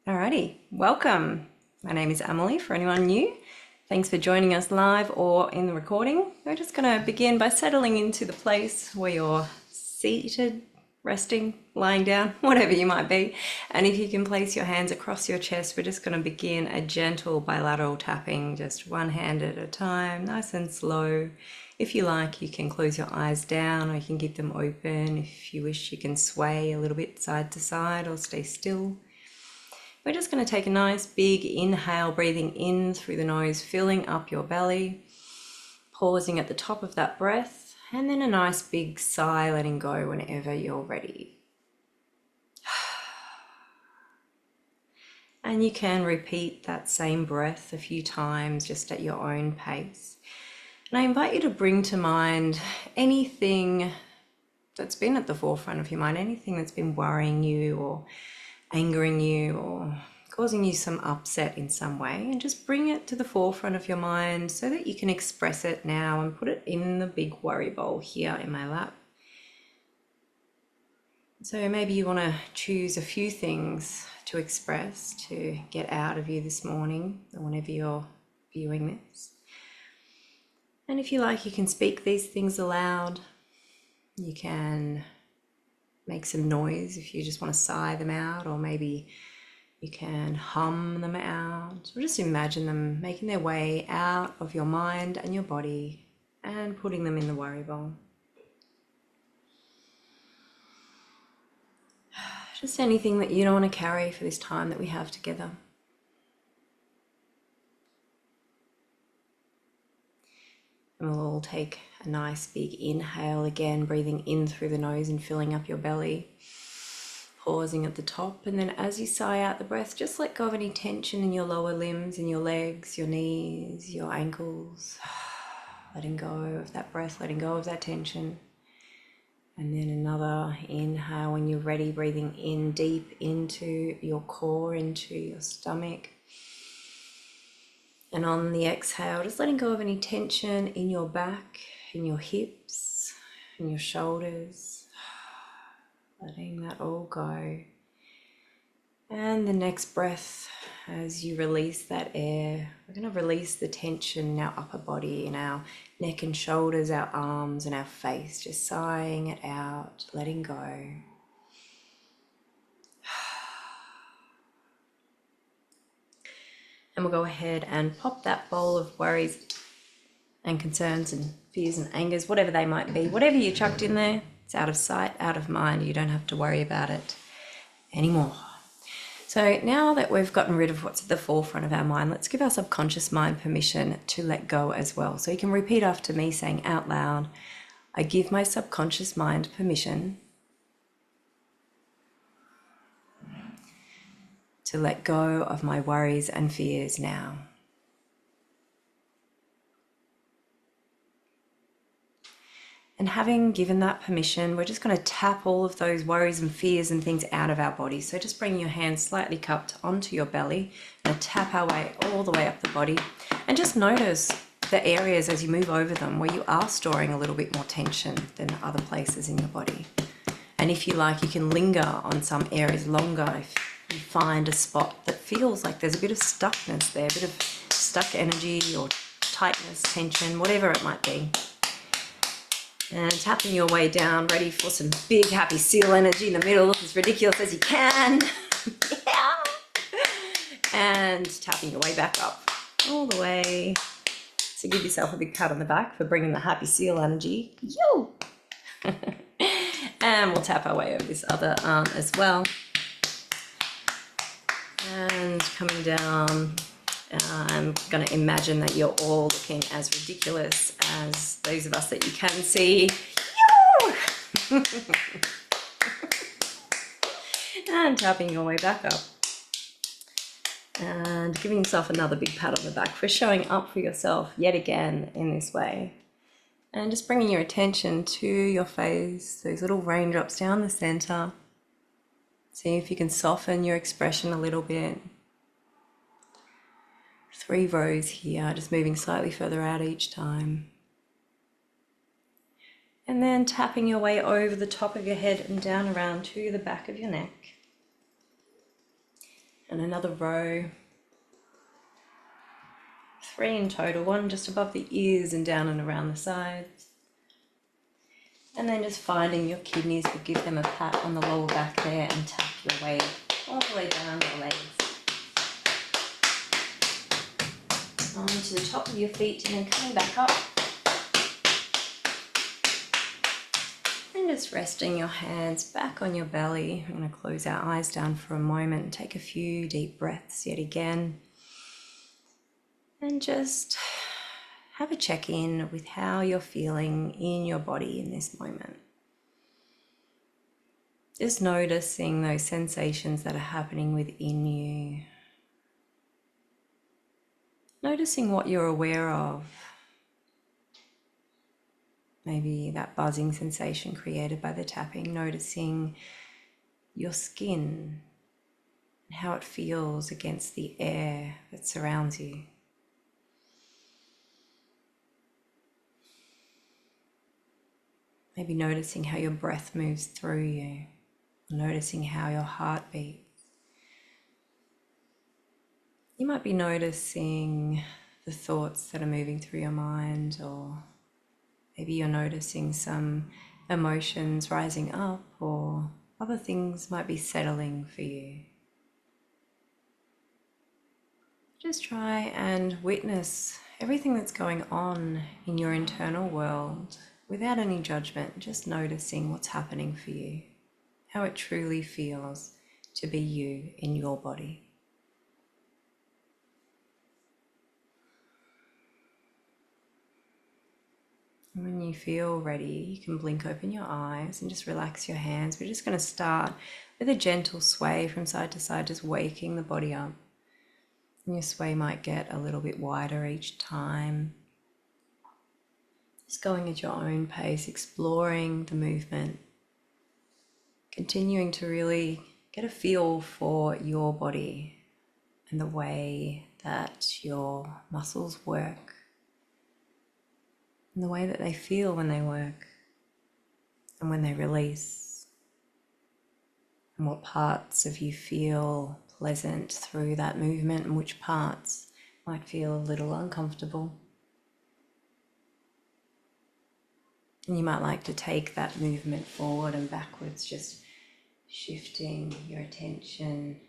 Alrighty, welcome. My name is Emily, for anyone new. Thanks for joining us live or in the recording. We're just going to begin by settling into the place where you're seated, resting, lying down, whatever you might be. And if you can place your hands across your chest, we're just going to begin a gentle bilateral tapping, just one hand at a time, nice and slow. If you like, you can close your eyes down or you can keep them open. If you wish, you can sway a little bit side to side or stay still. We're just going to take a nice big inhale, breathing in through the nose, filling up your belly, pausing at the top of that breath, and then a nice big sigh, letting go whenever you're ready. And you can repeat that same breath a few times just at your own pace. And I invite you to bring to mind anything that's been at the forefront of your mind, anything that's been worrying you or angering you or causing you some upset in some way, and just bring it to the forefront of your mind so that you can express it now and put it in the big worry bowl here in my lap. So maybe you want to choose a few things to express, to get out of you this morning or whenever you're viewing this. And if you like, you can speak these things aloud. You can make some noise if you just want to sigh them out, or maybe you can hum them out, or just imagine them making their way out of your mind and your body and putting them in the worry bowl. Just anything that you don't want to carry for this time that we have together. And we'll all take a nice big inhale again, breathing in through the nose and filling up your belly. Pausing at the top, and then as you sigh out the breath, just let go of any tension in your lower limbs, in your legs, your knees, your ankles. Letting go of that breath, letting go of that tension. And then another inhale when you're ready, breathing in deep into your core, into your stomach. And on the exhale, just letting go of any tension in your back, in your hips, in your shoulders. Letting that all go. And the next breath, as you release that air, we're going to release the tension in our upper body, in our neck and shoulders, our arms and our face, just sighing it out, letting go. And we'll go ahead and pop that bowl of worries and concerns and fears and angers, whatever they might be, whatever you chucked in there, it's out of sight, out of mind. You don't have to worry about it anymore. So now that we've gotten rid of what's at the forefront of our mind, let's give our subconscious mind permission to let go as well. So you can repeat after me, saying out loud, I give my subconscious mind permission to let go of my worries and fears now. And having given that permission, we're just going to tap all of those worries and fears and things out of our body. So just bring your hands slightly cupped onto your belly and tap our way all the way up the body. And just notice the areas as you move over them where you are storing a little bit more tension than other places in your body. And if you like, you can linger on some areas longer if you find a spot that feels like there's a bit of stuckness there, a bit of stuck energy or tightness, tension, whatever it might be. And tapping your way down, ready for some big happy seal energy in the middle, look as ridiculous as you can. Yeah. And tapping your way back up all the way. So give yourself a big pat on the back for bringing the happy seal energy. Yo! And we'll tap our way over this other arm as well. And coming down, I'm going to imagine that you're all looking as ridiculous as those of us that you can see. And tapping your way back up. And giving yourself another big pat on the back for showing up for yourself yet again in this way. And just bringing your attention to your face, those little raindrops down the center. See if you can soften your expression a little bit. 3 rows here, just moving slightly further out each time. And then tapping your way over the top of your head and down around to the back of your neck. And another row. 3 in total, 1 just above the ears and down and around the sides. And then just finding your kidneys, but give them a pat on the lower back there and tap your way all the way down your legs. Onto the top of your feet and then coming back up. And just resting your hands back on your belly. I'm going to close our eyes down for a moment and take a few deep breaths yet again. And just have a check-in with how you're feeling in your body in this moment. Just noticing those sensations that are happening within you. Noticing what you're aware of. Maybe that buzzing sensation created by the tapping. Noticing your skin and how it feels against the air that surrounds you. Maybe noticing how your breath moves through you. Noticing how your heart beats. You might be noticing the thoughts that are moving through your mind, or maybe you're noticing some emotions rising up, or other things might be settling for you. Just try and witness everything that's going on in your internal world without any judgment, just noticing what's happening for you, how it truly feels to be you in your body. And when you feel ready, you can blink open your eyes and just relax your hands. We're just going to start with a gentle sway from side to side, just waking the body up. And your sway might get a little bit wider each time. Just going at your own pace, exploring the movement, continuing to really get a feel for your body and the way that your muscles work and the way that they feel when they work and when they release, and what parts of you feel pleasant through that movement and which parts might feel a little uncomfortable. And you might like to take that movement forward and backwards, just shifting your attention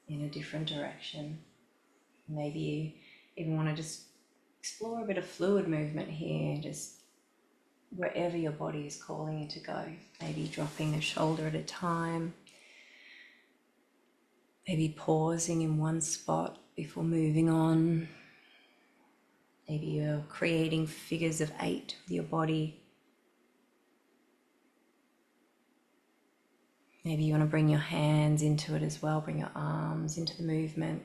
in a different direction. Maybe you even want to just explore a bit of fluid movement here, just wherever your body is calling you to go. Maybe dropping a shoulder at a time. Maybe pausing in one spot before moving on. Maybe you're creating figures of 8 with your body. Maybe you want to bring your hands into it as well, bring your arms into the movement.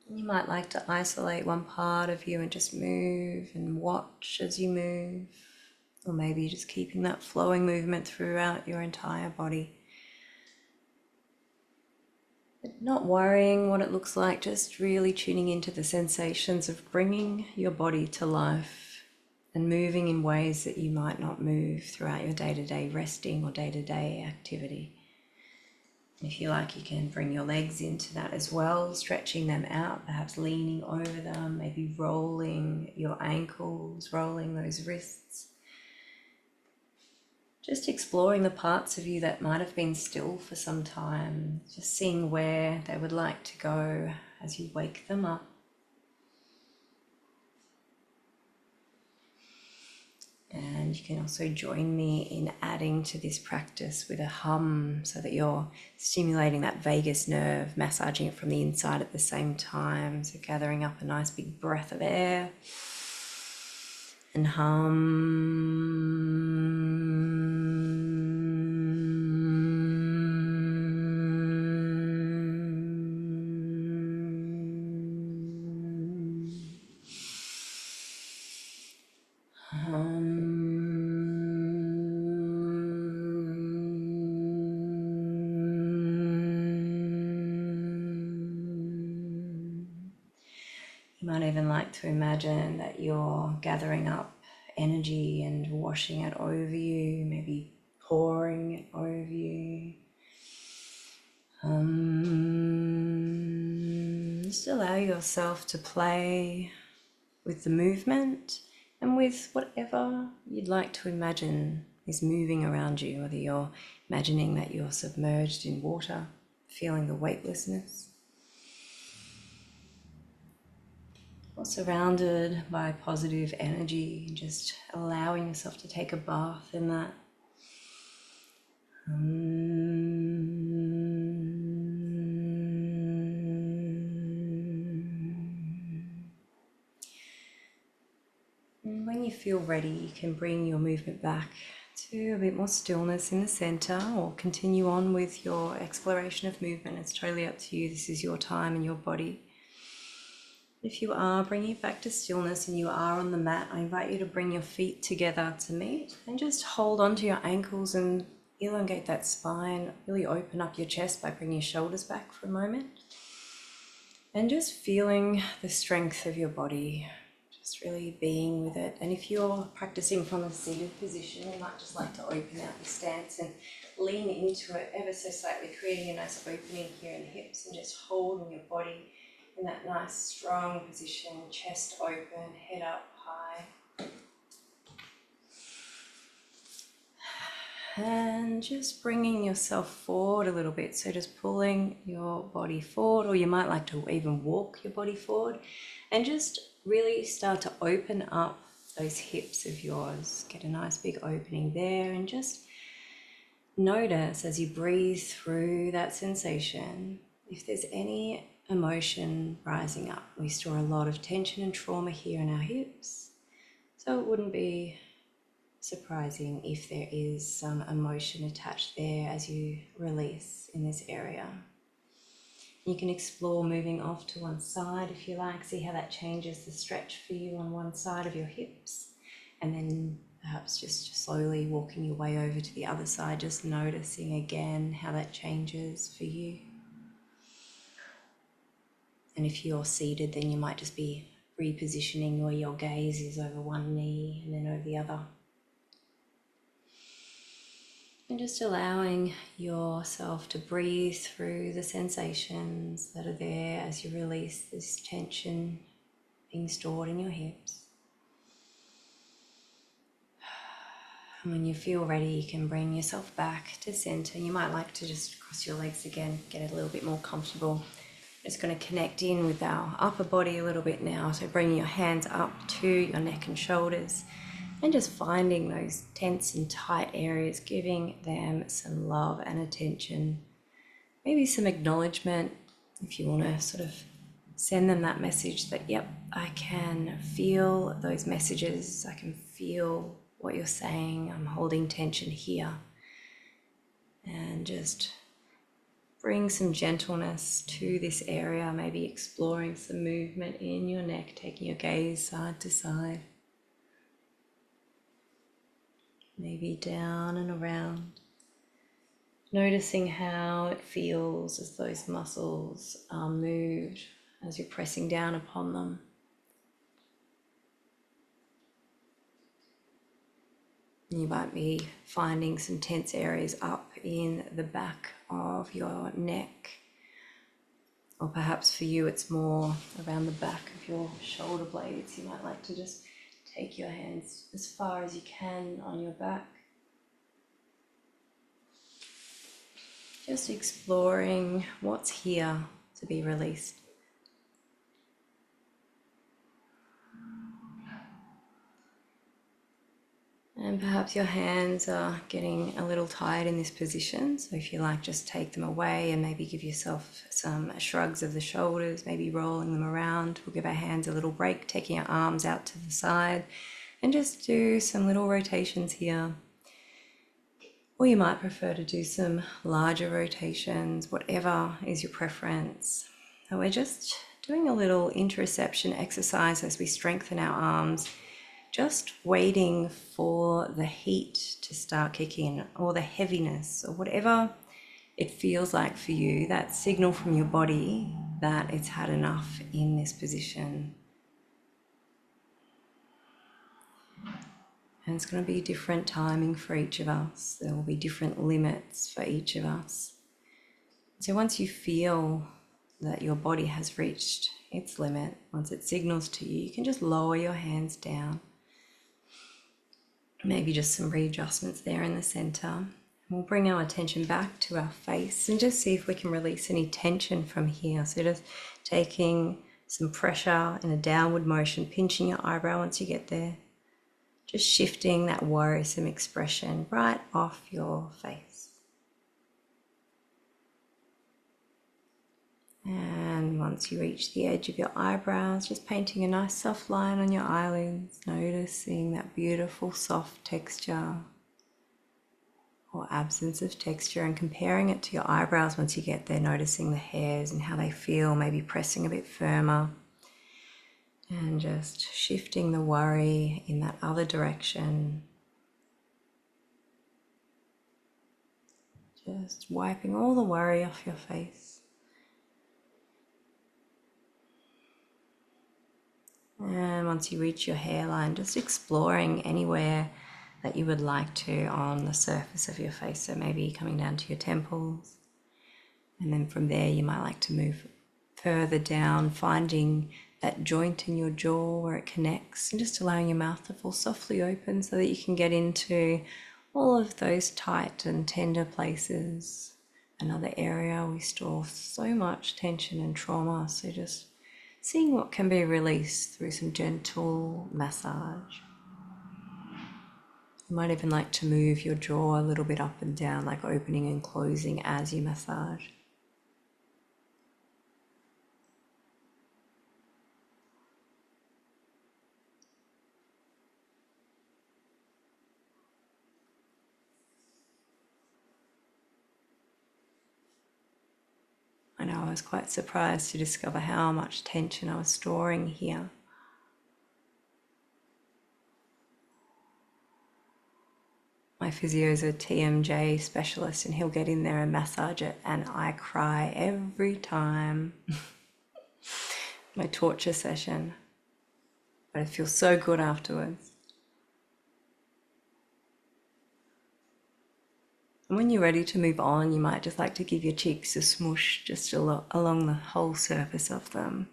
You might like to isolate one part of you and just move and watch as you move. Or maybe just keeping that flowing movement throughout your entire body. But not worrying what it looks like, just really tuning into the sensations of bringing your body to life and moving in ways that you might not move throughout your day-to-day resting or day-to-day activity. If you like, you can bring your legs into that as well, stretching them out, perhaps leaning over them, maybe rolling your ankles, rolling those wrists. Just exploring the parts of you that might have been still for some time, just seeing where they would like to go as you wake them up. And you can also join me in adding to this practice with a hum so that you're stimulating that vagus nerve, massaging it from the inside at the same time. So gathering up a nice big breath of air and hum. You might even like to imagine that you're gathering up energy and washing it over you, maybe pouring it over you. Just allow yourself to play with the movement and with whatever you'd like to imagine is moving around you, whether you're imagining that you're submerged in water, feeling the weightlessness, or surrounded by positive energy, just allowing yourself to take a bath in that. And when you feel ready, you can bring your movement back to a bit more stillness in the center, or continue on with your exploration of movement. It's totally up to you. This is your time and your body. If you are bringing it back to stillness and you are on the mat, I invite you to bring your feet together to meet and just hold onto your ankles and elongate that spine. Really open up your chest by bringing your shoulders back for a moment. And just feeling the strength of your body, just really being with it. And if you're practicing from a seated position, you might just like to open out the stance and lean into it ever so slightly, creating a nice opening here in the hips and just holding your body in that nice strong position, chest open, head up high. And just bringing yourself forward a little bit, so just pulling your body forward, or you might like to even walk your body forward and just really start to open up those hips of yours. Get a nice big opening there and just notice as you breathe through that sensation if there's any emotion rising up. We store a lot of tension and trauma here in our hips, so it wouldn't be surprising if there is some emotion attached there as you release in this area. You can explore moving off to one side if you like, see how that changes the stretch for you on one side of your hips, and then perhaps just slowly walking your way over to the other side, just noticing again how that changes for you. And if you're seated, then you might just be repositioning where your gaze is over one knee and then over the other. And just allowing yourself to breathe through the sensations that are there as you release this tension being stored in your hips. And when you feel ready, you can bring yourself back to center. You might like to just cross your legs again, get a little bit more comfortable. Just going to connect in with our upper body a little bit now. So bringing your hands up to your neck and shoulders and just finding those tense and tight areas, giving them some love and attention. Maybe some acknowledgement if you want to sort of send them that message that, yep, I can feel those messages. I can feel what you're saying. I'm holding tension here. And just bring some gentleness to this area, maybe exploring some movement in your neck, taking your gaze side to side, maybe down and around, noticing how it feels as those muscles are moved as you're pressing down upon them. You might be finding some tense areas up in the back of your neck, or perhaps for you it's more around the back of your shoulder blades. You might like to just take your hands as far as you can on your back, just exploring what's here to be released. And perhaps your hands are getting a little tired in this position, so if you like, just take them away and maybe give yourself some shrugs of the shoulders, maybe rolling them around. We'll give our hands a little break, taking our arms out to the side, and just do some little rotations here. Or you might prefer to do some larger rotations, whatever is your preference. And we're just doing a little interception exercise as we strengthen our arms, just waiting for the heat to start kicking in, or the heaviness, or whatever it feels like for you, that signal from your body that it's had enough in this position. And it's going to be different timing for each of us. There will be different limits for each of us. So once you feel that your body has reached its limit, once it signals to you, you can just lower your hands down. Maybe just some readjustments there in the center. We'll bring our attention back to our face and just see if we can release any tension from here. So just taking some pressure in a downward motion, pinching your eyebrow once you get there. Just shifting that worrisome expression right off your face. And once you reach the edge of your eyebrows, just painting a nice soft line on your eyelids, noticing that beautiful soft texture or absence of texture, and comparing it to your eyebrows once you get there, noticing the hairs and how they feel, maybe pressing a bit firmer, and just shifting the worry in that other direction. Just wiping all the worry off your face. And once you reach your hairline, just exploring anywhere that you would like to on the surface of your face. So maybe coming down to your temples. And then from there, you might like to move further down, finding that joint in your jaw where it connects, and just allowing your mouth to fall softly open so that you can get into all of those tight and tender places. Another area we store so much tension and trauma. So just seeing what can be released through some gentle massage. You might even like to move your jaw a little bit up and down, like opening and closing as you massage. I know I was quite surprised to discover how much tension I was storing here. My physio is a TMJ specialist and he'll get in there and massage it, and I cry every time. My torture session. But it feels so good afterwards. And when you're ready to move on, you might just like to give your cheeks a smoosh just along the whole surface of them.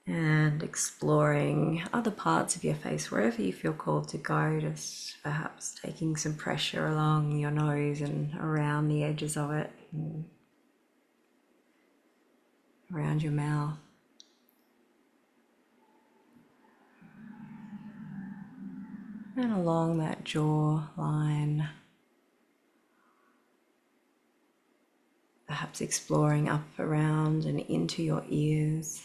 And exploring other parts of your face, wherever you feel called to go, just perhaps taking some pressure along your nose and around the edges of it, and around your mouth. And along that jaw line. Perhaps exploring up, around and into your ears.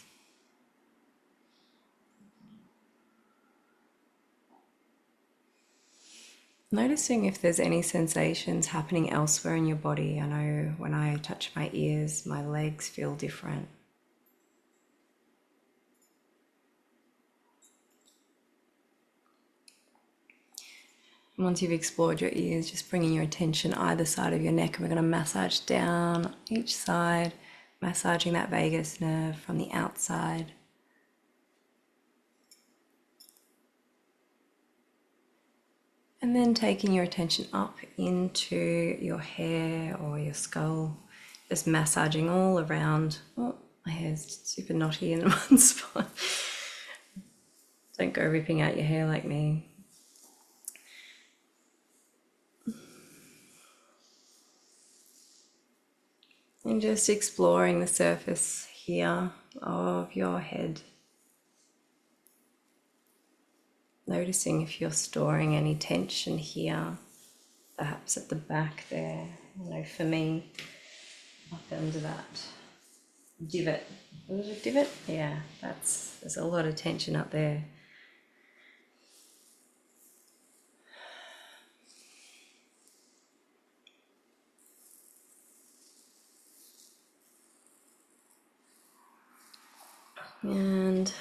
Noticing if there's any sensations happening elsewhere in your body. I know when I touch my ears, my legs feel different. And once you've explored your ears, just bringing your attention either side of your neck, and we're going to massage down each side, massaging that vagus nerve from the outside. And then taking your attention up into your hair or your skull, just massaging all around. Oh, my hair's super knotty in one spot. Don't go ripping out your hair like me. And just exploring the surface here of your head. Noticing if you're storing any tension here, perhaps at the back there. You know, for me, up under that divot. Was it a divot? Yeah, there's a lot of tension up there. And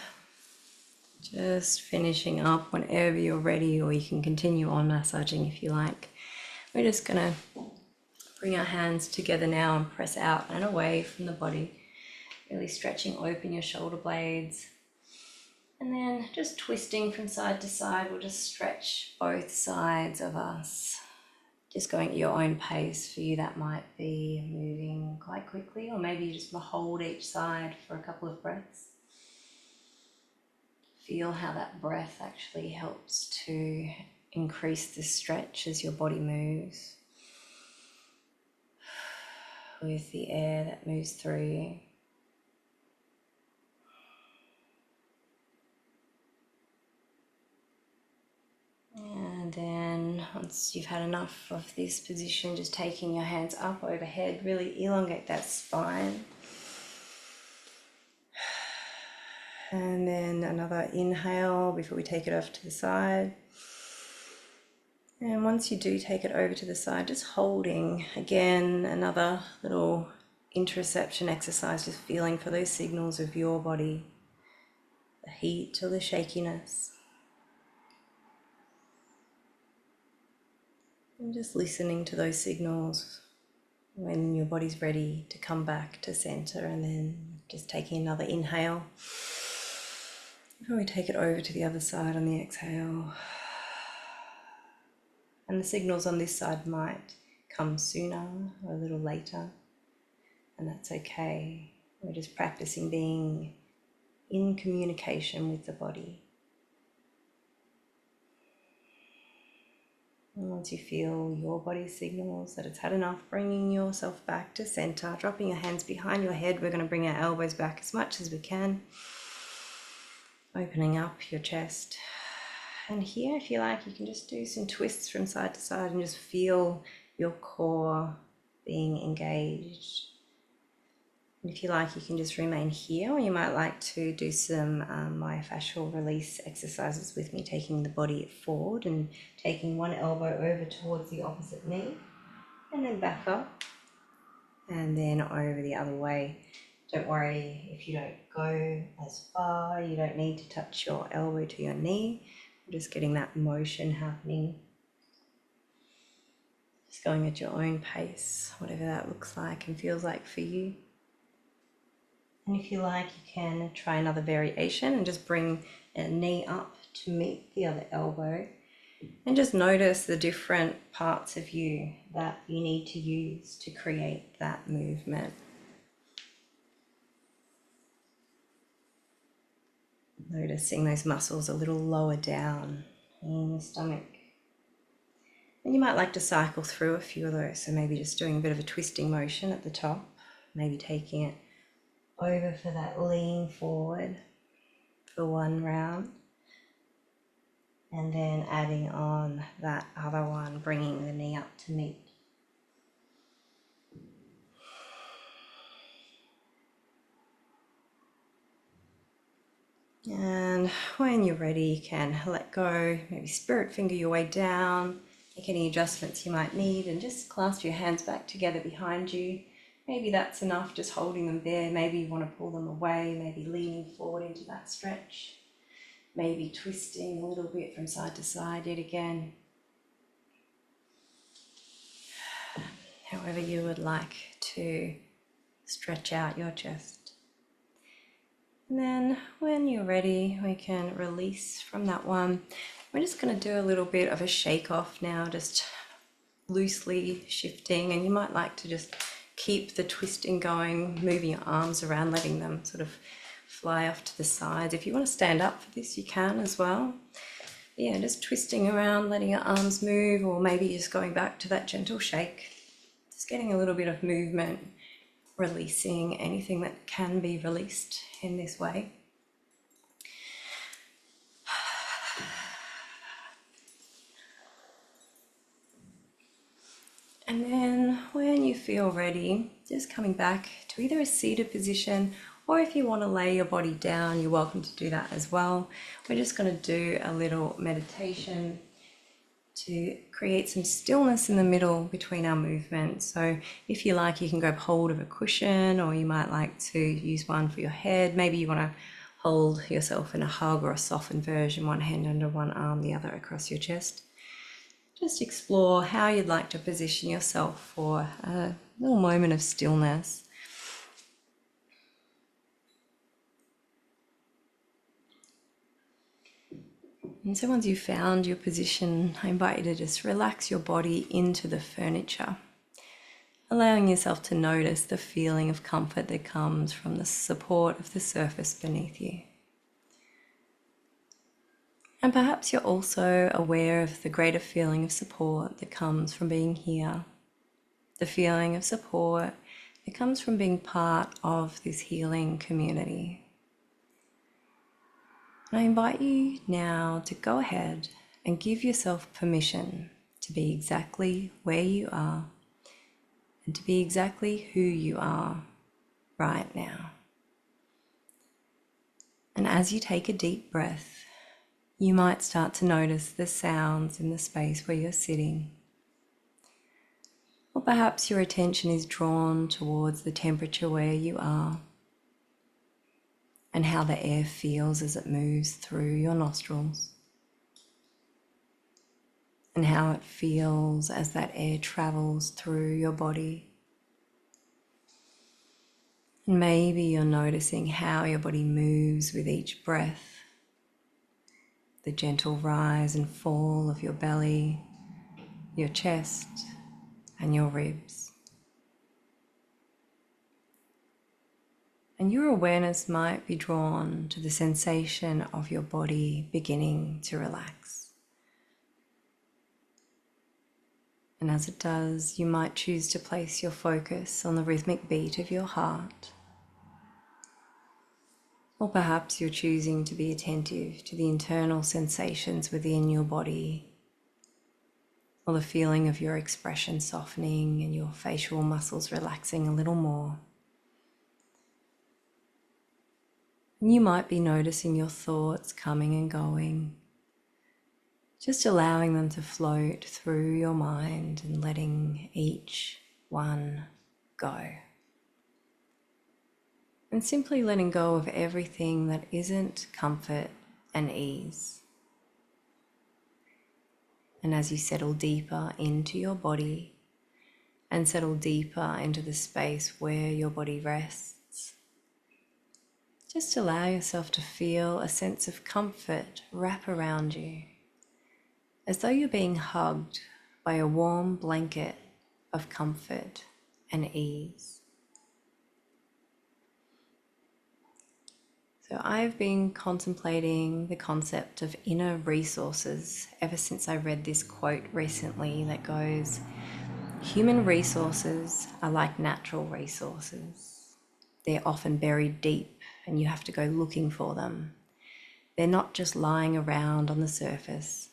just finishing up whenever you're ready, or you can continue on massaging if you like. We're just gonna bring our hands together now and press out and away from the body, really stretching open your shoulder blades. And then just twisting from side to side, we'll just stretch both sides of us. Just going at your own pace. For you, that might be moving quite quickly, or maybe you just want to hold each side for a couple of breaths. Feel how that breath actually helps to increase the stretch as your body moves with the air that moves through you. And then once you've had enough of this position, just taking your hands up overhead, really elongate that spine. And then another inhale before we take it off to the side. And once you do take it over to the side, just holding, again, another little interception exercise, just feeling for those signals of your body, the heat or the shakiness. And just listening to those signals when your body's ready to come back to center, and then just taking another inhale before we take it over to the other side on the exhale. And the signals on this side might come sooner or a little later, and that's okay. We're just practicing being in communication with the body. And once you feel your body signals that it's had enough, bringing yourself back to center, dropping your hands behind your head. We're going to bring our elbows back as much as we can, opening up your chest. And here, if you like, you can just do some twists from side to side and just feel your core being engaged. And if you like, you can just remain here, or you might like to do some myofascial release exercises with me, taking the body forward and taking one elbow over towards the opposite knee, and then back up, and then over the other way. Don't worry if you don't go as far, you don't need to touch your elbow to your knee. Just getting that motion happening. Just going at your own pace, whatever that looks like and feels like for you. And if you like, you can try another variation and just bring a knee up to meet the other elbow. And just notice the different parts of you that you need to use to create that movement. Noticing those muscles a little lower down in your stomach. And you might like to cycle through a few of those. So maybe just doing a bit of a twisting motion at the top, maybe taking it over for that lean forward for one round. And then adding on that other one, bringing the knee up to meet. And when you're ready, you can let go, maybe spirit finger your way down, make any adjustments you might need, and just clasp your hands back together behind you. Maybe that's enough, just holding them there. Maybe you want to pull them away, maybe leaning forward into that stretch, maybe twisting a little bit from side to side yet again. However you would like to stretch out your chest. And then when you're ready, we can release from that one. We're just going to do a little bit of a shake off now, just loosely shifting. And you might like to just keep the twisting going, moving your arms around, letting them sort of fly off to the sides. If you want to stand up for this, you can as well. Yeah, just twisting around, letting your arms move, or maybe just going back to that gentle shake. Just getting a little bit of movement, releasing anything that can be released in this way. And then when you feel ready, just coming back to either a seated position, or if you want to lay your body down, you're welcome to do that as well. We're just going to do a little meditation to create some stillness in the middle between our movements. So if you like, you can grab hold of a cushion, or you might like to use one for your head. Maybe you want to hold yourself in a hug or a softened version, one hand under one arm, the other across your chest. Just explore how you'd like to position yourself for a little moment of stillness. And so once you've found your position, I invite you to just relax your body into the furniture, allowing yourself to notice the feeling of comfort that comes from the support of the surface beneath you. And perhaps you're also aware of the greater feeling of support that comes from being here, the feeling of support that comes from being part of this healing community. And I invite you now to go ahead and give yourself permission to be exactly where you are and to be exactly who you are right now. And as you take a deep breath, you might start to notice the sounds in the space where you're sitting. Or perhaps your attention is drawn towards the temperature where you are and how the air feels as it moves through your nostrils, and how it feels as that air travels through your body. And maybe you're noticing how your body moves with each breath, the gentle rise and fall of your belly, your chest, and your ribs. And your awareness might be drawn to the sensation of your body beginning to relax. And as it does, you might choose to place your focus on the rhythmic beat of your heart. Or perhaps you're choosing to be attentive to the internal sensations within your body, or the feeling of your expression softening and your facial muscles relaxing a little more. And you might be noticing your thoughts coming and going, just allowing them to float through your mind and letting each one go. And simply letting go of everything that isn't comfort and ease. And as you settle deeper into your body and settle deeper into the space where your body rests, just allow yourself to feel a sense of comfort wrap around you, as though you're being hugged by a warm blanket of comfort and ease. So I've been contemplating the concept of inner resources ever since I read this quote recently that goes, "Human resources are like natural resources. They're often buried deep and you have to go looking for them. They're not just lying around on the surface.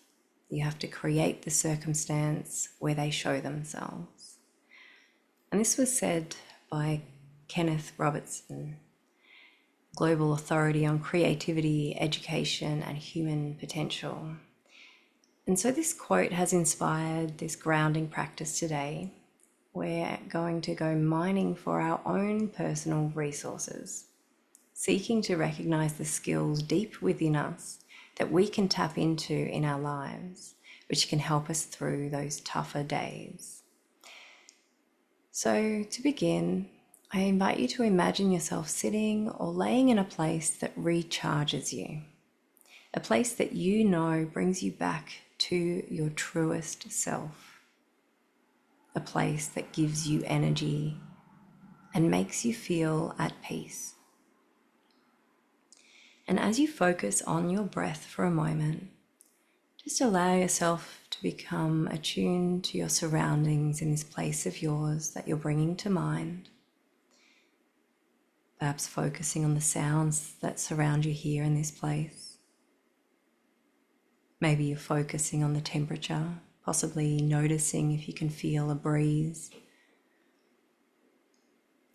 You have to create the circumstance where they show themselves." And this was said by Kenneth Robertson, global authority on creativity, education, and human potential. And so this quote has inspired this grounding practice today. We're going to go mining for our own personal resources, seeking to recognize the skills deep within us that we can tap into in our lives, which can help us through those tougher days. So to begin, I invite you to imagine yourself sitting or laying in a place that recharges you, a place that you know brings you back to your truest self, a place that gives you energy and makes you feel at peace. And as you focus on your breath for a moment, just allow yourself to become attuned to your surroundings in this place of yours that you're bringing to mind. Perhaps focusing on the sounds that surround you here in this place. Maybe you're focusing on the temperature, possibly noticing if you can feel a breeze.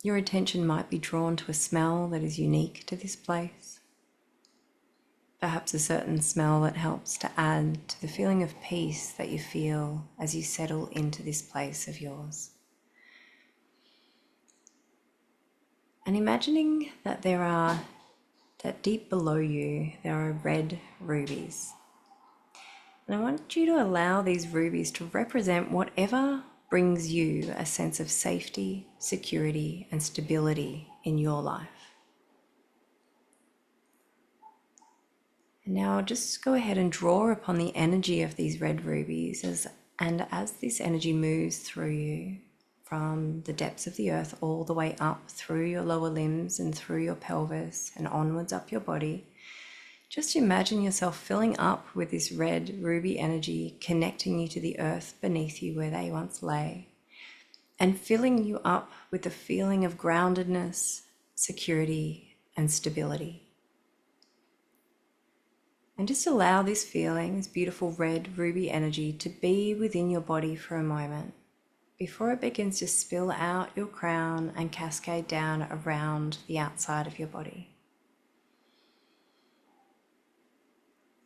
Your attention might be drawn to a smell that is unique to this place. Perhaps a certain smell that helps to add to the feeling of peace that you feel as you settle into this place of yours. And imagining that that deep below you, there are red rubies. And I want you to allow these rubies to represent whatever brings you a sense of safety, security, and stability in your life. And now just go ahead and draw upon the energy of these red rubies as this energy moves through you from the depths of the earth all the way up through your lower limbs and through your pelvis and onwards up your body. Just imagine yourself filling up with this red ruby energy, connecting you to the earth beneath you where they once lay, and filling you up with the feeling of groundedness, security, and stability. And just allow this feeling, this beautiful red ruby energy, to be within your body for a moment before it begins to spill out your crown and cascade down around the outside of your body.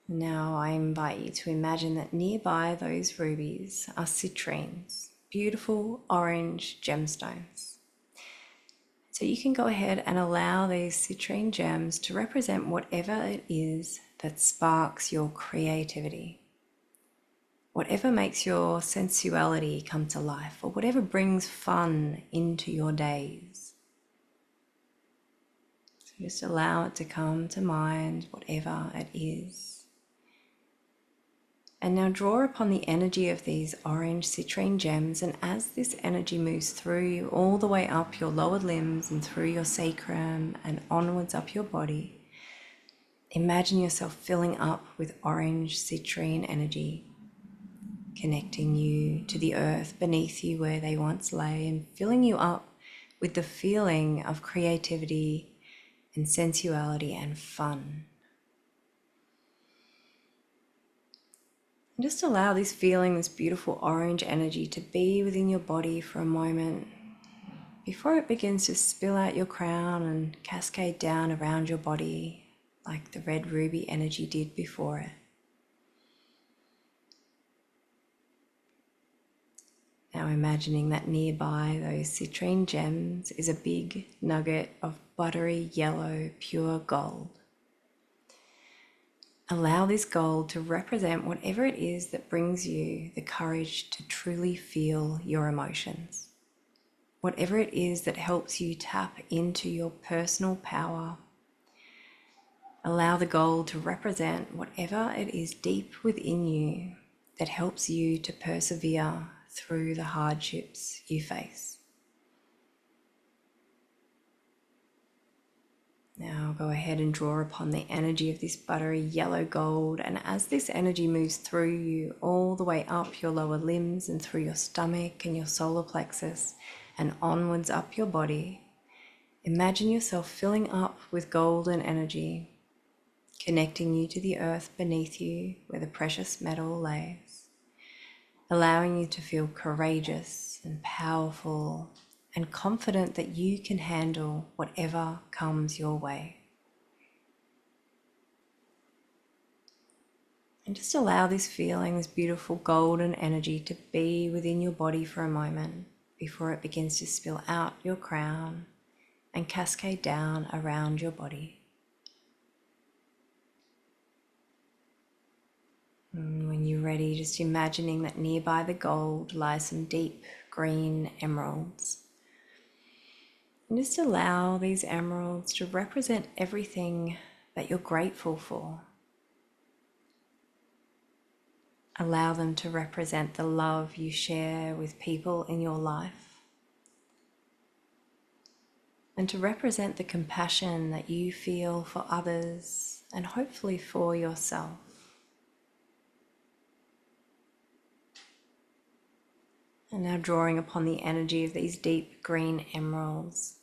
Now I invite you to imagine that nearby those rubies are citrines, beautiful orange gemstones. So you can go ahead and allow these citrine gems to represent whatever it is that sparks your creativity, whatever makes your sensuality come to life, or whatever brings fun into your days. So just allow it to come to mind, whatever it is. And now draw upon the energy of these orange citrine gems, and as this energy moves through you all the way up your lower limbs and through your sacrum and onwards up your body, imagine yourself filling up with orange citrine energy, connecting you to the earth beneath you where they once lay, and filling you up with the feeling of creativity and sensuality and fun. And just allow this feeling, this beautiful orange energy, to be within your body for a moment before it begins to spill out your crown and cascade down around your body like the red ruby energy did before it. Now imagining that nearby those citrine gems is a big nugget of buttery yellow pure gold. Allow this gold to represent whatever it is that brings you the courage to truly feel your emotions. Whatever it is that helps you tap into your personal power. Allow the gold to represent whatever it is deep within you that helps you to persevere through the hardships you face. Now go ahead and draw upon the energy of this buttery yellow gold, and as this energy moves through you all the way up your lower limbs and through your stomach and your solar plexus and onwards up your body, imagine yourself filling up with golden energy, connecting you to the earth beneath you where the precious metal lays, allowing you to feel courageous and powerful and confident that you can handle whatever comes your way. And just allow this feeling, this beautiful golden energy, to be within your body for a moment before it begins to spill out your crown and cascade down around your body. And when you're ready, just imagining that nearby the gold lies some deep green emeralds. And just allow these emeralds to represent everything that you're grateful for. Allow them to represent the love you share with people in your life, and to represent the compassion that you feel for others and hopefully for yourself. And now drawing upon the energy of these deep green emeralds,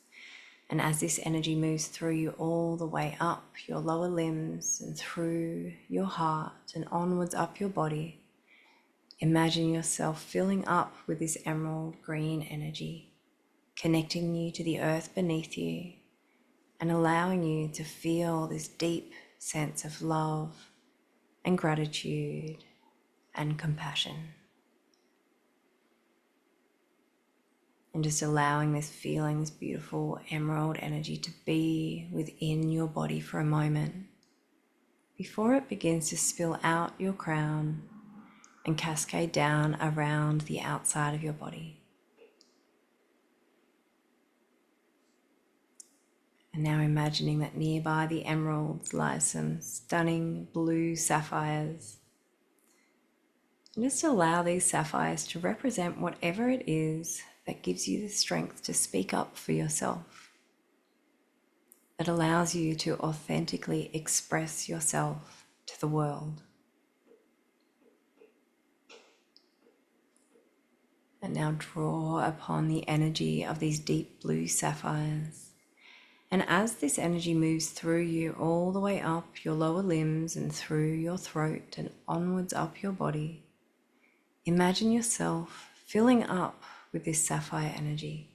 and as this energy moves through you all the way up your lower limbs and through your heart and onwards up your body, imagine yourself filling up with this emerald green energy, connecting you to the earth beneath you and allowing you to feel this deep sense of love and gratitude and compassion. And just allowing this feeling, this beautiful emerald energy, to be within your body for a moment before it begins to spill out your crown and cascade down around the outside of your body. And now imagining that nearby the emeralds lie some stunning blue sapphires. And just allow these sapphires to represent whatever it is that gives you the strength to speak up for yourself, that allows you to authentically express yourself to the world. And now draw upon the energy of these deep blue sapphires. And as this energy moves through you all the way up your lower limbs and through your throat and onwards up your body, imagine yourself filling up with this sapphire energy,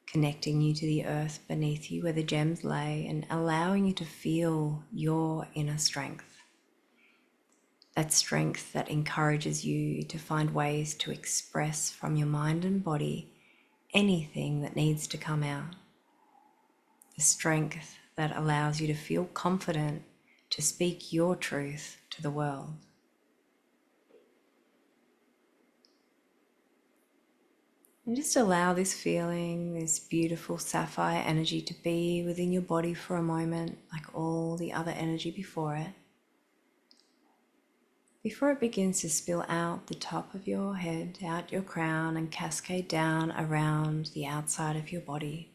connecting you to the earth beneath you where the gems lay and allowing you to feel your inner strength. That strength that encourages you to find ways to express from your mind and body anything that needs to come out. The strength that allows you to feel confident to speak your truth to the world. And just allow this feeling, this beautiful sapphire energy to be within your body for a moment, like all the other energy before it. Before it begins to spill out the top of your head, out your crown, and cascade down around the outside of your body.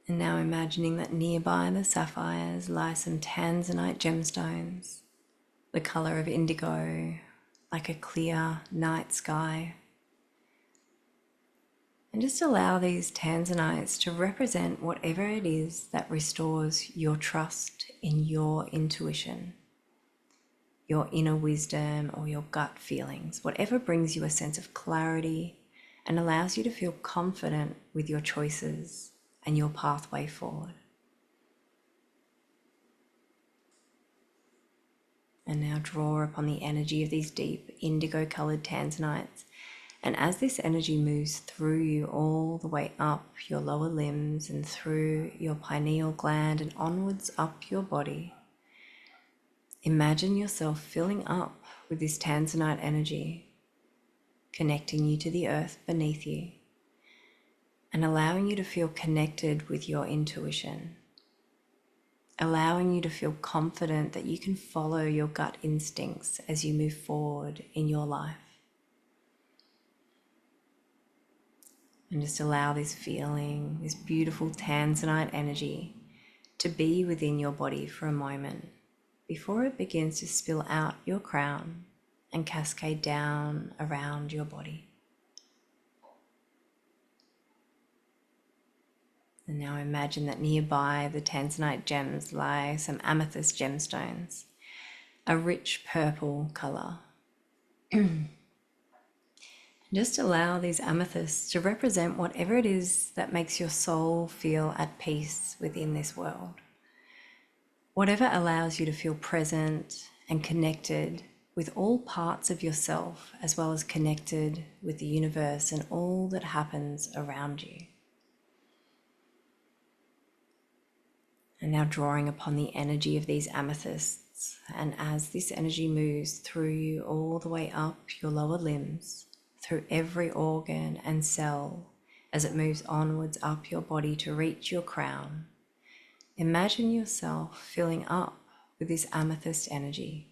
And now imagining that nearby the sapphires lie some tanzanite gemstones, the color of indigo, like a clear night sky. And just allow these tanzanites to represent whatever it is that restores your trust in your intuition, your inner wisdom or your gut feelings, whatever brings you a sense of clarity and allows you to feel confident with your choices and your pathway forward. And now draw upon the energy of these deep indigo colored tanzanites. And as this energy moves through you all the way up your lower limbs and through your pineal gland and onwards up your body, imagine yourself filling up with this tanzanite energy, connecting you to the earth beneath you and allowing you to feel connected with your intuition, allowing you to feel confident that you can follow your gut instincts as you move forward in your life. And just allow this feeling, this beautiful tanzanite energy to be within your body for a moment before it begins to spill out your crown and cascade down around your body. And now imagine that nearby the tanzanite gems lie some amethyst gemstones, a rich purple color. Just allow these amethysts to represent whatever it is that makes your soul feel at peace within this world. Whatever allows you to feel present and connected with all parts of yourself, as well as connected with the universe and all that happens around you. And now drawing upon the energy of these amethysts, and as this energy moves through you all the way up your lower limbs, through every organ and cell, as it moves onwards up your body to reach your crown, imagine yourself filling up with this amethyst energy,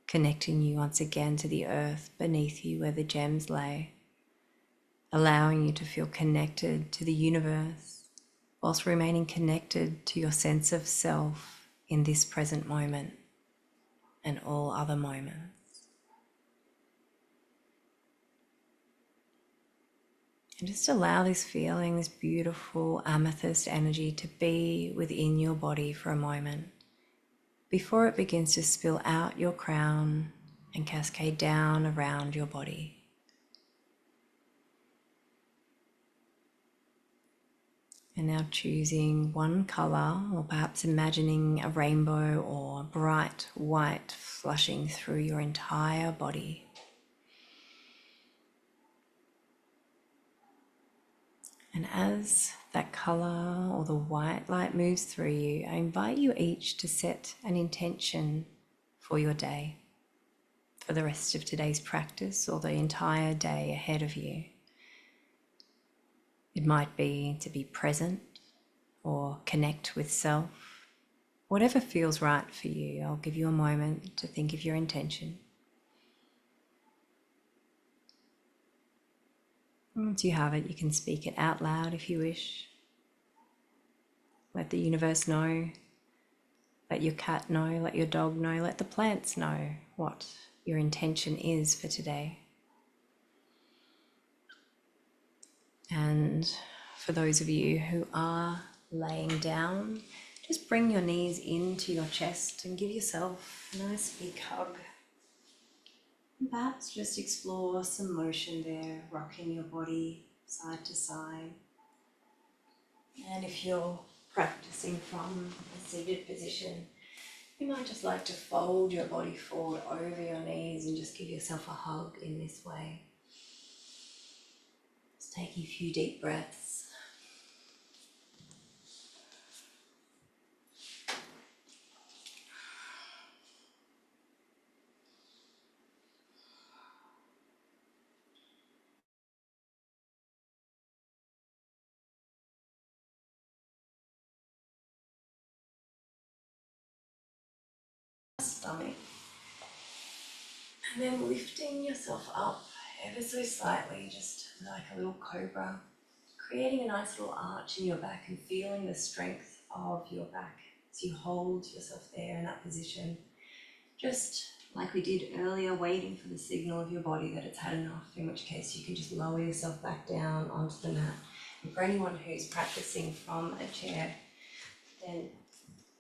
connecting you once again to the earth beneath you where the gems lay, allowing you to feel connected to the universe, whilst remaining connected to your sense of self in this present moment and all other moments. And just allow this feeling, this beautiful amethyst energy to be within your body for a moment before it begins to spill out your crown and cascade down around your body. And now choosing one color, or perhaps imagining a rainbow or bright white flushing through your entire body. And as that color or the white light moves through you, I invite you each to set an intention for your day, for the rest of today's practice or the entire day ahead of you. It might be to be present or connect with self. Whatever feels right for you, I'll give you a moment to think of your intention. Once you have it, you can speak it out loud if you wish. Let the universe know, let your cat know, let your dog know, let the plants know what your intention is for today. And for those of you who are laying down, just bring your knees into your chest and give yourself a nice big hug. And perhaps just explore some motion there, rocking your body side to side. And if you're practicing from a seated position, you might just like to fold your body forward over your knees and just give yourself a hug in this way. Just taking a few deep breaths. Stomach. And then lifting yourself up ever so slightly, just like a little cobra. Creating a nice little arch in your back and feeling the strength of your back as you hold yourself there in that position. Just like we did earlier, waiting for the signal of your body that it's had enough, in which case you can just lower yourself back down onto the mat. And for anyone who's practicing from a chair, then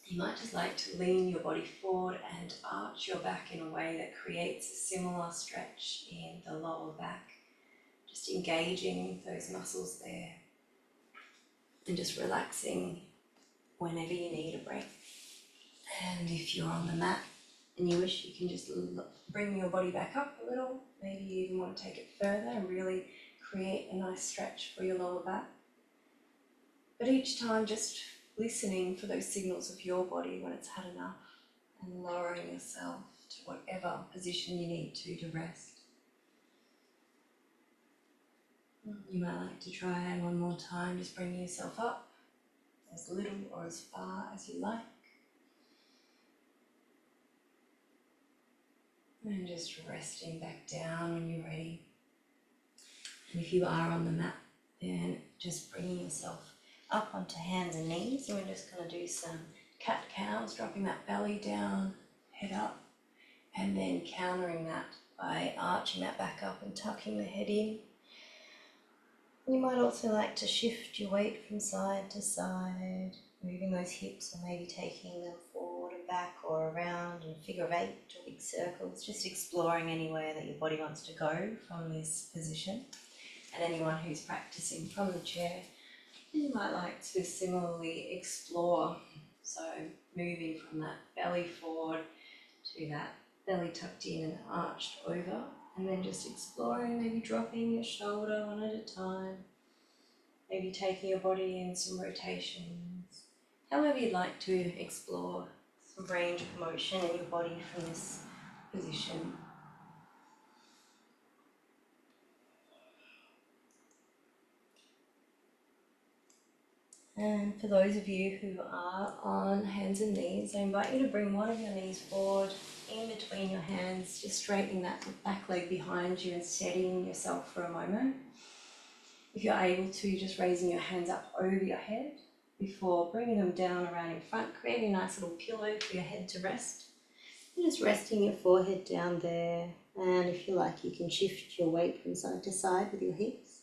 you might just like to lean your body forward and arch your back in a way that creates a similar stretch in the lower back. Just engaging those muscles there and just relaxing whenever you need a break. And if you're on the mat and you wish, you can just bring your body back up a little. Maybe you even want to take it further and really create a nice stretch for your lower back. But each time just listening for those signals of your body when it's had enough and lowering yourself to whatever position you need to rest. You might like to try one more time, just bringing yourself up as little or as far as you like. And just resting back down when you're ready. And if you are on the mat, then just bringing yourself up onto hands and knees. And we're just going to do some cat-cows, dropping that belly down, head up, and then countering that by arching that back up and tucking the head in. You might also like to shift your weight from side to side, moving those hips or maybe taking them forward and back or around in figure of 8 or big circles, just exploring anywhere that your body wants to go from this position. And anyone who's practicing from the chair, you might like to similarly explore. So moving from that belly forward to that belly tucked in and arched over. And then just exploring, maybe dropping your shoulder one at a time, maybe taking your body in some rotations, however you'd like to explore some range of motion in your body from this position. And for those of you who are on hands and knees, I invite you to bring one of your knees forward in between your hands, just straightening that back leg behind you and steadying yourself for a moment. If you're able to, just raising your hands up over your head before bringing them down around in front, creating a nice little pillow for your head to rest. And just resting your forehead down there. And if you like, you can shift your weight from side to side with your hips.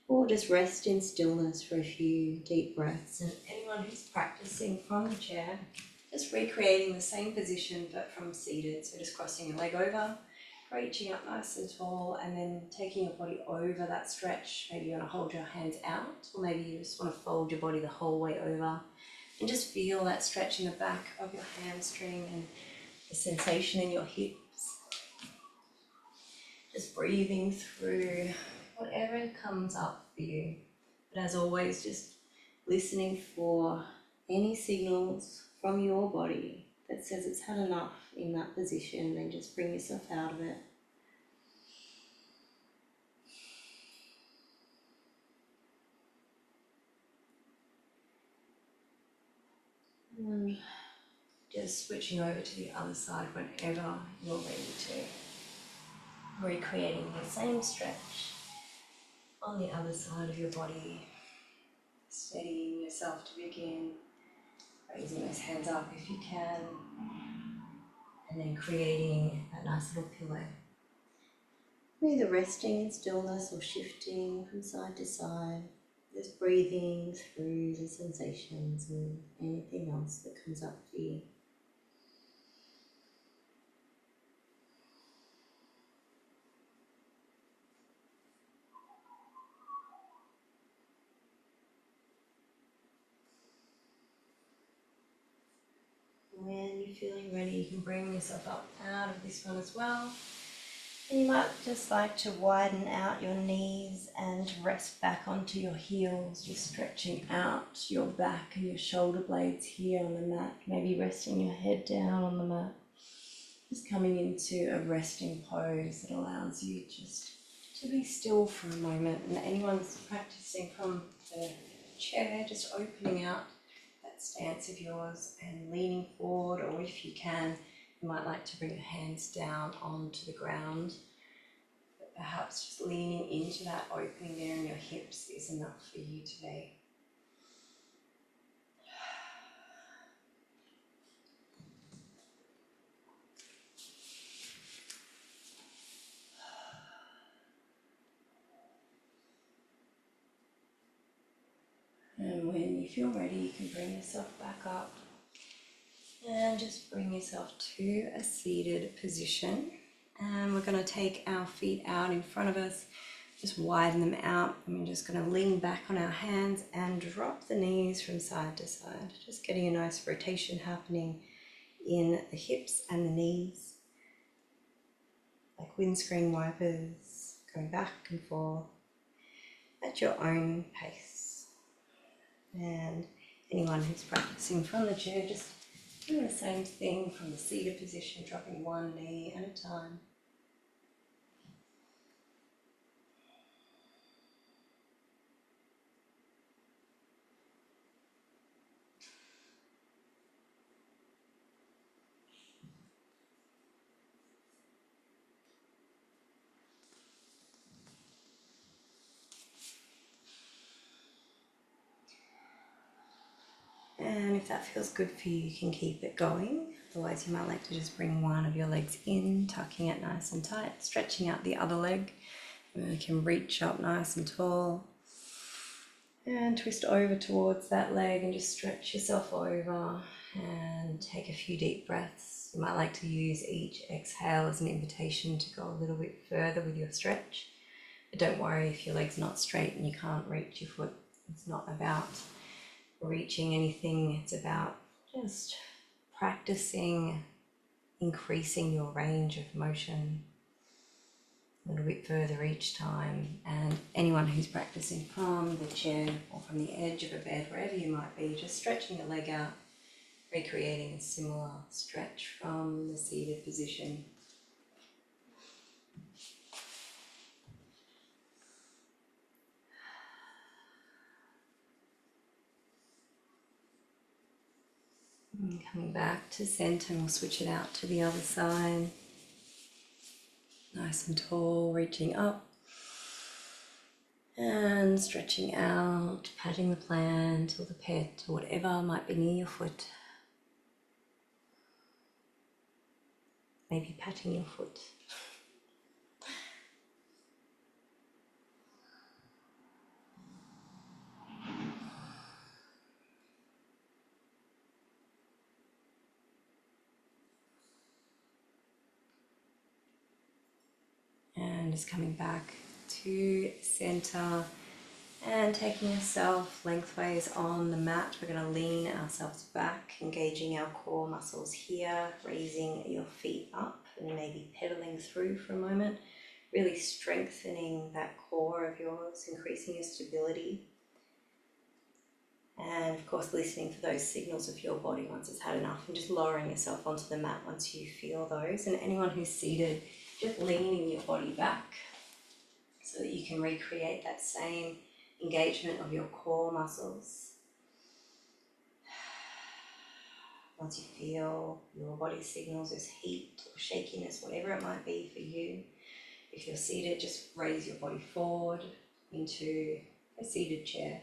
Or just rest in stillness for a few deep breaths. And anyone who's practicing from the chair, just recreating the same position but from seated. So just crossing your leg over, reaching up nice and tall, and then taking your body over that stretch. Maybe you want to hold your hands out, or maybe you just want to fold your body the whole way over. And just feel that stretch in the back of your hamstring and the sensation in your hips. Just breathing through whatever comes up for you. But as always, just listening for any signals from your body that says it's had enough in that position, then just bring yourself out of it. And just switching over to the other side whenever you're ready to. Recreating the same stretch on the other side of your body. Steadying yourself to begin. Raising those hands up if you can. And then creating that nice little pillow. Either resting in stillness or shifting from side to side. Just breathing through the sensations and anything else that comes up for you. When you're feeling ready, you can bring yourself up out of this one as well. And you might just like to widen out your knees and rest back onto your heels, just stretching out your back and your shoulder blades here on the mat, maybe resting your head down on the mat. Just coming into a resting pose that allows you just to be still for a moment. And anyone that's practicing from the chair, just opening out that stance of yours and leaning forward, or if you can, you might like to bring your hands down onto the ground. But perhaps just leaning into that opening there in your hips is enough for you today. And when you feel ready, you can bring yourself back up and just bring yourself to a seated position. And we're going to take our feet out in front of us, just widen them out. And we're just going to lean back on our hands and drop the knees from side to side, just getting a nice rotation happening in the hips and the knees, like windscreen wipers, going back and forth at your own pace. And anyone who's practicing from the chair, just doing the same thing from the seated position, dropping one knee at a time. And if that feels good for you, you can keep it going. Otherwise, you might like to just bring one of your legs in, tucking it nice and tight, stretching out the other leg. And then you can reach up nice and tall and twist over towards that leg and just stretch yourself over and take a few deep breaths. You might like to use each exhale as an invitation to go a little bit further with your stretch. But don't worry if your leg's not straight and you can't reach your foot. It's not about reaching anything, it's about just practicing increasing your range of motion a little bit further each time. And anyone who's practicing from the chair or from the edge of a bed, wherever you might be, just stretching your leg out, recreating a similar stretch from the seated position. And coming back to centre, and we'll switch it out to the other side. Nice and tall, reaching up and stretching out, patting the plant or the pet or whatever might be near your foot. Maybe patting your foot. And just coming back to center and taking yourself lengthways on the mat. We're going to lean ourselves back, engaging our core muscles here, raising your feet up and maybe pedaling through for a moment, really strengthening that core of yours, increasing your stability. And of course, listening for those signals of your body once it's had enough, and just lowering yourself onto the mat once you feel those. And anyone who's seated, just leaning your body back so that you can recreate that same engagement of your core muscles. Once you feel your body signals as heat or shakiness, whatever it might be for you, if you're seated, just raise your body forward into a seated chair.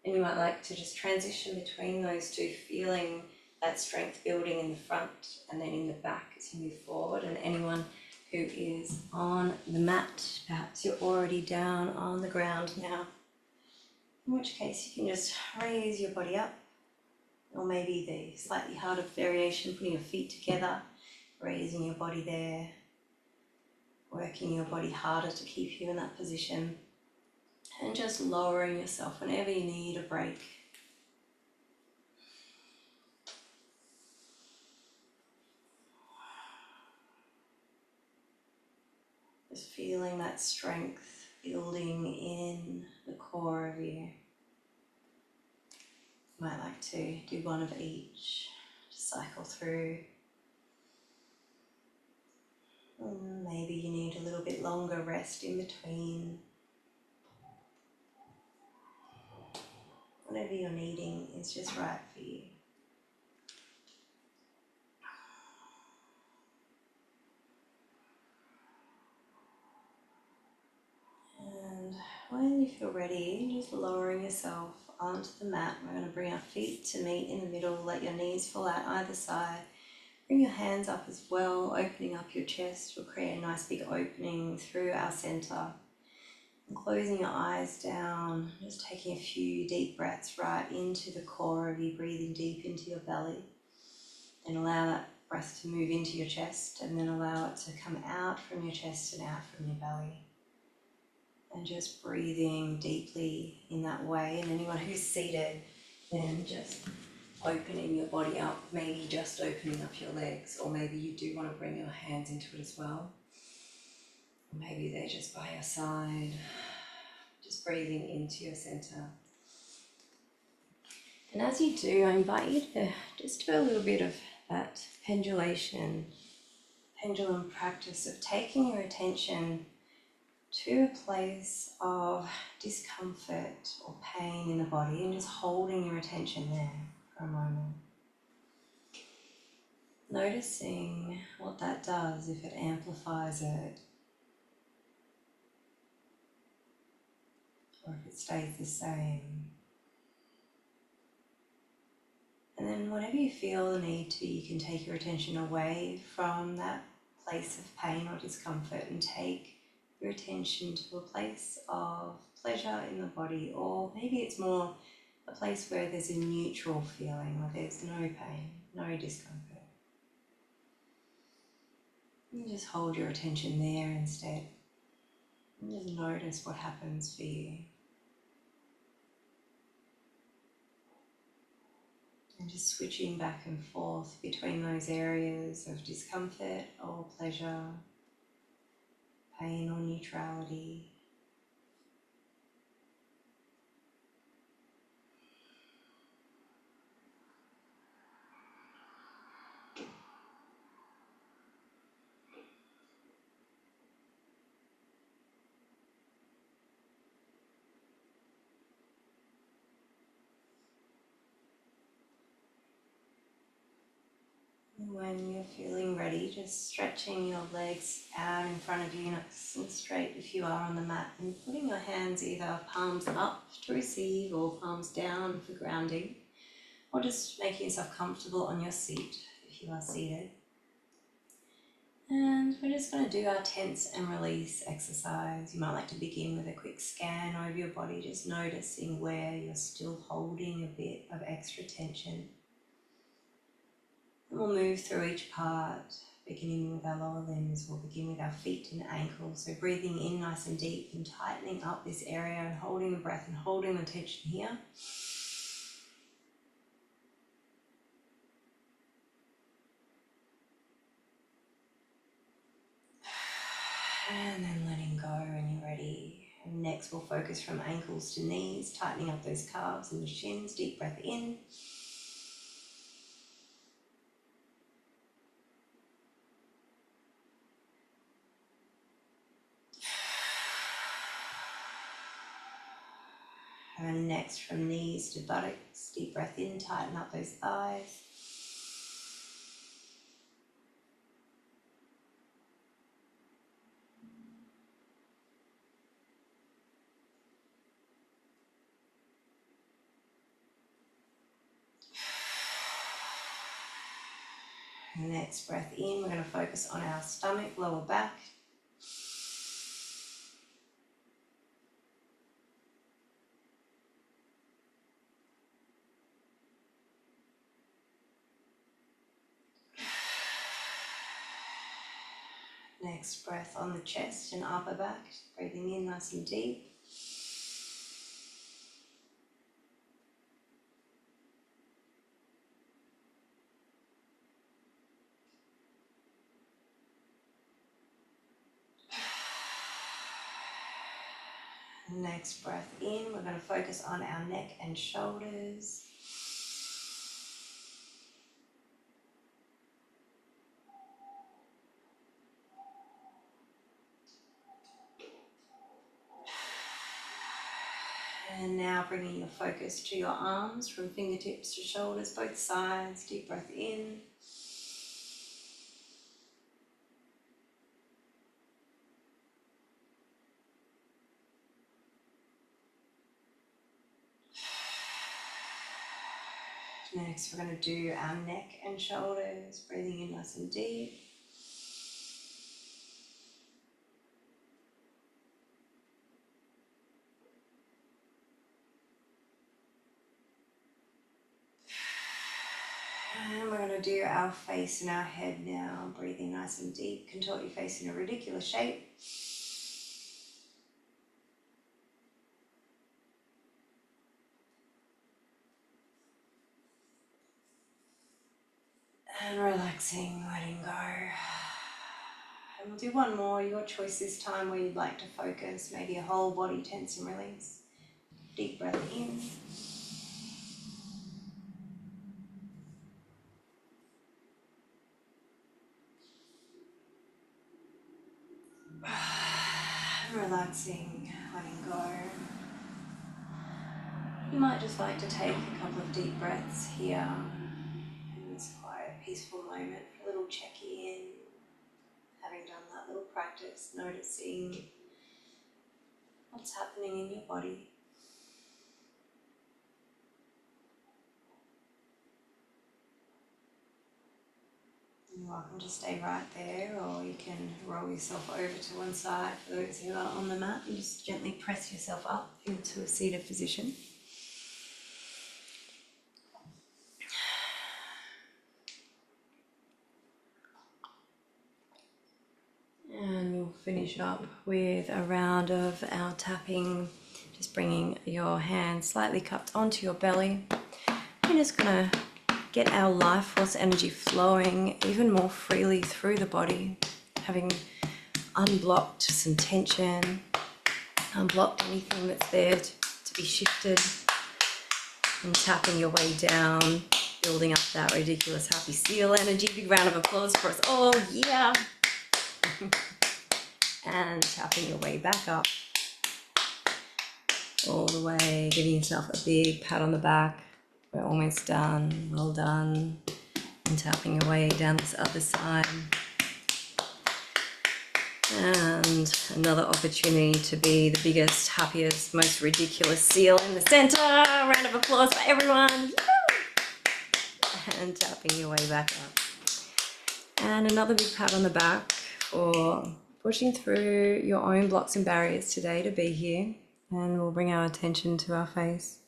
And you might like to just transition between those two, feeling that strength building in the front and then in the back as you move forward. And anyone who is on the mat, perhaps you're already down on the ground now, in which case you can just raise your body up, or maybe the slightly harder variation, putting your feet together, raising your body there, working your body harder to keep you in that position, and just lowering yourself whenever you need a break. Just feeling that strength building in the core of you. You might like to do one of each, just cycle through. Maybe you need a little bit longer rest in between. Whatever you're needing is just right for you. And when you feel ready, just lowering yourself onto the mat. We're going to bring our feet to meet in the middle, let your knees fall out either side. Bring your hands up as well, opening up your chest. We'll create a nice big opening through our center. And closing your eyes down, just taking a few deep breaths right into the core of you, breathing deep into your belly. And allow that breath to move into your chest, and then allow it to come out from your chest and out from your belly. And just breathing deeply in that way. And anyone who's seated, then just opening your body up, maybe just opening up your legs, or maybe you do want to bring your hands into it as well. Or maybe they're just by your side, just breathing into your center. And as you do, I invite you to just do a little bit of that pendulum practice of taking your attention to a place of discomfort or pain in the body, and just holding your attention there for a moment. Noticing what that does, if it amplifies it, or if it stays the same. And then whenever you feel the need to, you can take your attention away from that place of pain or discomfort and take your attention to a place of pleasure in the body, or maybe it's more a place where there's a neutral feeling, where there's no pain, no discomfort. You just hold your attention there instead, and just notice what happens for you. And just switching back and forth between those areas of discomfort or pleasure, pain or neutrality. And when you're feeling ready, just stretching your legs out in front of you, nice and straight if you are on the mat, and putting your hands either palms up to receive or palms down for grounding, or just making yourself comfortable on your seat if you are seated. And we're just going to do our tense and release exercise. You might like to begin with a quick scan over your body, just noticing where you're still holding a bit of extra tension. And we'll move through each part, beginning with our lower limbs. We'll begin with our feet and ankles. So breathing in nice and deep and tightening up this area and holding the breath and holding the tension here. And then letting go when you're ready. And next we'll focus from ankles to knees, tightening up those calves and the shins. Deep breath in. And next, from knees to buttocks, deep breath in, tighten up those thighs. Next breath in, we're going to focus on our stomach, lower back. Next breath on the chest and upper back, breathing in nice and deep. Next breath in, we're going to focus on our neck and shoulders. And now bringing your focus to your arms, from fingertips to shoulders, both sides. Deep breath in. Next, we're going to do our neck and shoulders, breathing in nice and deep. And we're going to do our face and our head now, breathing nice and deep. Contort your face in a ridiculous shape. And relaxing, letting go. And we'll do one more, your choice this time, where you'd like to focus, maybe a whole body tense and release. Deep breath in. Relaxing, letting go. You might just like to take a couple of deep breaths here in this quiet, peaceful moment for a little check-in. Having done that little practice, noticing what's happening in your body. You're welcome to stay right there, or you can roll yourself over to one side for those who are on the mat and just gently press yourself up into a seated position. And we'll finish up with a round of our tapping, just bringing your hands slightly cupped onto your belly. We're just going to get our life force energy flowing even more freely through the body, having unblocked some tension, unblocked anything that's there to be shifted, and tapping your way down, building up that ridiculous happy seal energy. Big round of applause for us all, yeah! And tapping your way back up, all the way, giving yourself a big pat on the back. We're almost done, well done. And tapping your way down this other side. And another opportunity to be the biggest, happiest, most ridiculous seal in the center. Round of applause for everyone. And tapping your way back up. And another big pat on the back for pushing through your own blocks and barriers today to be here. And we'll bring our attention to our face.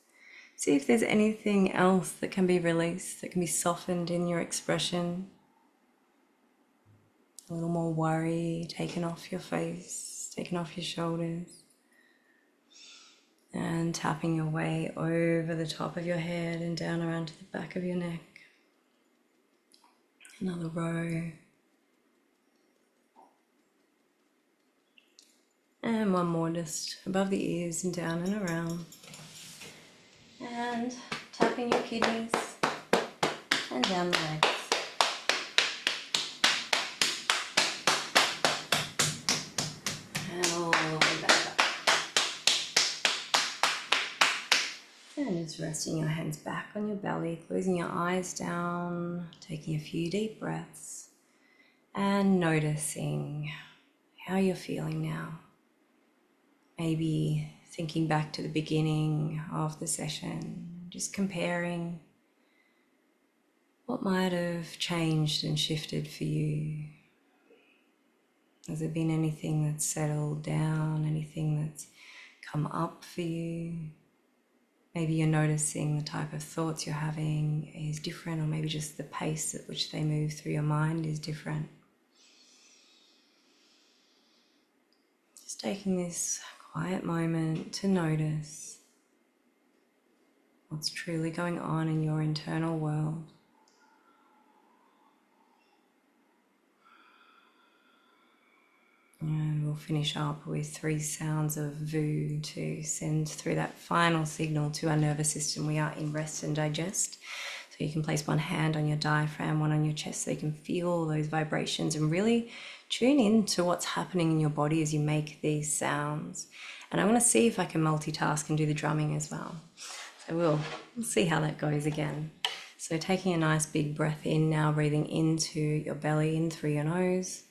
See if there's anything else that can be released, that can be softened in your expression. A little more worry taken off your face, taken off your shoulders. And tapping your way over the top of your head and down around to the back of your neck. Another row. And one more just above the ears and down and around. And tapping your kidneys and down the legs. And all the way back up. And just resting your hands back on your belly, closing your eyes down, taking a few deep breaths and noticing how you're feeling now. Maybe thinking back to the beginning of the session, just comparing what might have changed and shifted for you. Has there been anything that's settled down, anything that's come up for you? Maybe you're noticing the type of thoughts you're having is different, or maybe just the pace at which they move through your mind is different. Just taking this quiet moment to notice what's truly going on in your internal world. And we'll finish up with 3 sounds of VU to send through that final signal to our nervous system. We are in rest and digest. So you can place one hand on your diaphragm, one on your chest, so you can feel those vibrations and really tune in to what's happening in your body as you make these sounds. And I'm going to see if I can multitask and do the drumming as well. So we'll see how that goes again. So taking a nice big breath in now, breathing into your belly in through your nose.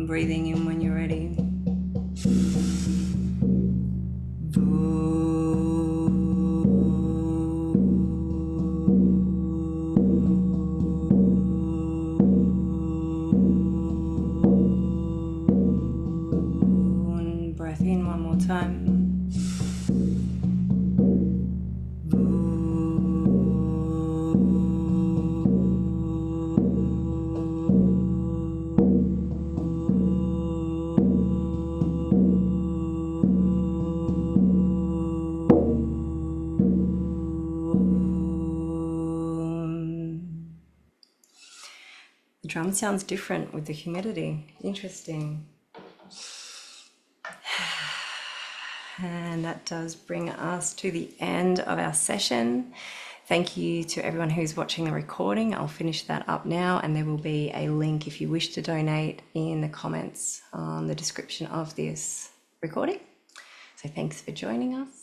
Breathing in when you're ready. Breath in one more time. The drum sounds different with the humidity. Interesting. And that does bring us to the end of our session. Thank you to everyone who's watching the recording. I'll finish that up now, and there will be a link if you wish to donate in the comments on the description of this recording. So thanks for joining us.